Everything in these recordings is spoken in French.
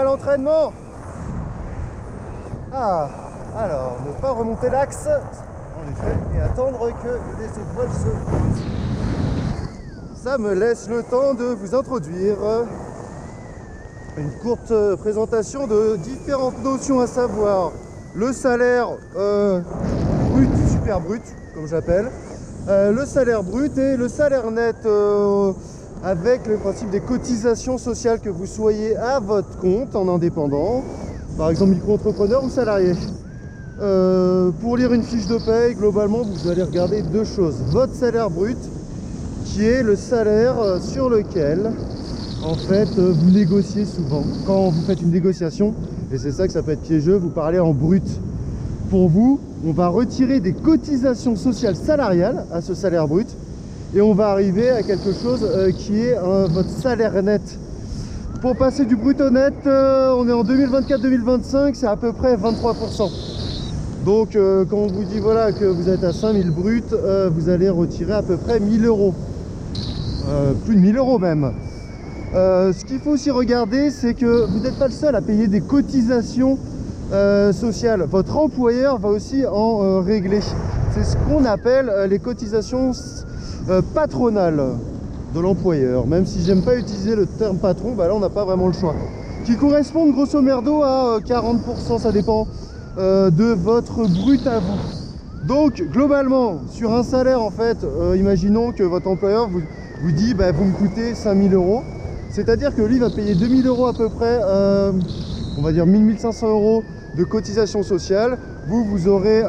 l'entraînement. Ah, alors, ne pas remonter l'axe, en effet, et attendre que les étoiles se posent. Ça me laisse le temps de vous introduire une courte présentation de différentes notions, à savoir le salaire brut, super brut, comme j'appelle, le salaire brut et le salaire net, avec le principe des cotisations sociales, que vous soyez à votre compte en indépendant, par exemple micro-entrepreneur ou salarié. Pour lire une fiche de paye, globalement, vous allez regarder deux choses. Votre salaire brut, qui est le salaire sur lequel, en fait, vous négociez souvent. Quand vous faites une négociation, et c'est ça que ça peut être piégeux, vous parlez en brut. Pour vous, on va retirer des cotisations sociales salariales à ce salaire brut, et on va arriver à quelque chose qui est votre salaire net. Pour passer du brut au net, on est en 2024-2025, c'est à peu près 23%. Donc quand on vous dit voilà que vous êtes à 5000 bruts, vous allez retirer à peu près 1000 euros. Plus de 1000 euros même. Ce qu'il faut aussi regarder, c'est que vous n'êtes pas le seul à payer des cotisations sociales. Votre employeur va aussi en régler. C'est ce qu'on appelle les cotisations patronales de l'employeur. Même si j'aime pas utiliser le terme patron, bah là on n'a pas vraiment le choix. Qui correspondent grosso merdo à 40%, ça dépend de votre brut à vous. Donc globalement, sur un salaire, en fait, imaginons que votre employeur vous dit bah, vous me coûtez 5000 euros. C'est-à-dire que lui va payer 2000 euros à peu près, on va dire 1000-1500 euros de cotisation sociale. Vous aurez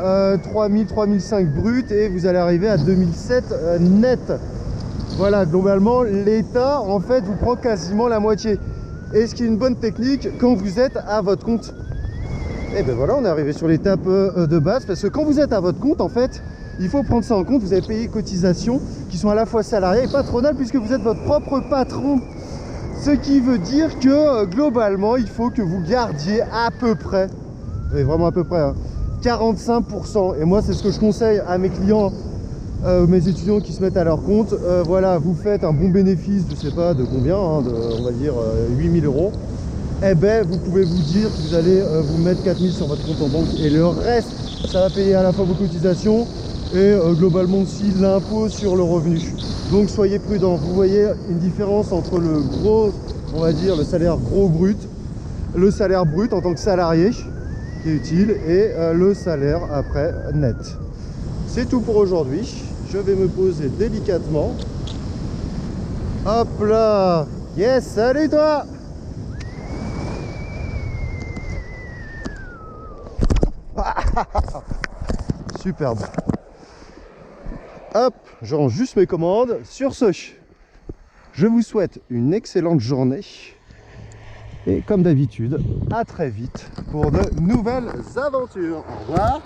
3000, 3005 brut et vous allez arriver à 2007 net. Voilà, globalement, l'État, en fait, vous prend quasiment la moitié. Et ce qui est une bonne technique quand vous êtes à votre compte. Et ben voilà, on est arrivé sur l'étape de base, parce que quand vous êtes à votre compte, en fait, il faut prendre ça en compte. Vous avez payé cotisations qui sont à la fois salariales et patronales, puisque vous êtes votre propre patron. Ce qui veut dire que globalement, il faut que vous gardiez à peu près, et vraiment à peu près, hein, 45%. Et moi, c'est ce que je conseille à mes clients, mes étudiants qui se mettent à leur compte. Voilà, vous faites un bon bénéfice, je sais pas de combien, hein, on va dire 8000 euros. Eh ben, vous pouvez vous dire que vous allez vous mettre 4000 sur votre compte en banque, et le reste, ça va payer à la fois vos cotisations et globalement aussi l'impôt sur le revenu. Donc soyez prudents. Vous voyez une différence entre le gros, on va dire le salaire gros brut, le salaire brut en tant que salarié qui est utile, et le salaire après net. C'est tout pour aujourd'hui. Je vais me poser délicatement. Hop là. Yes, salut toi. Superbe. Hop, je range juste mes commandes. Sur ce, je vous souhaite une excellente journée. Et comme d'habitude, à très vite pour de nouvelles aventures. Au revoir.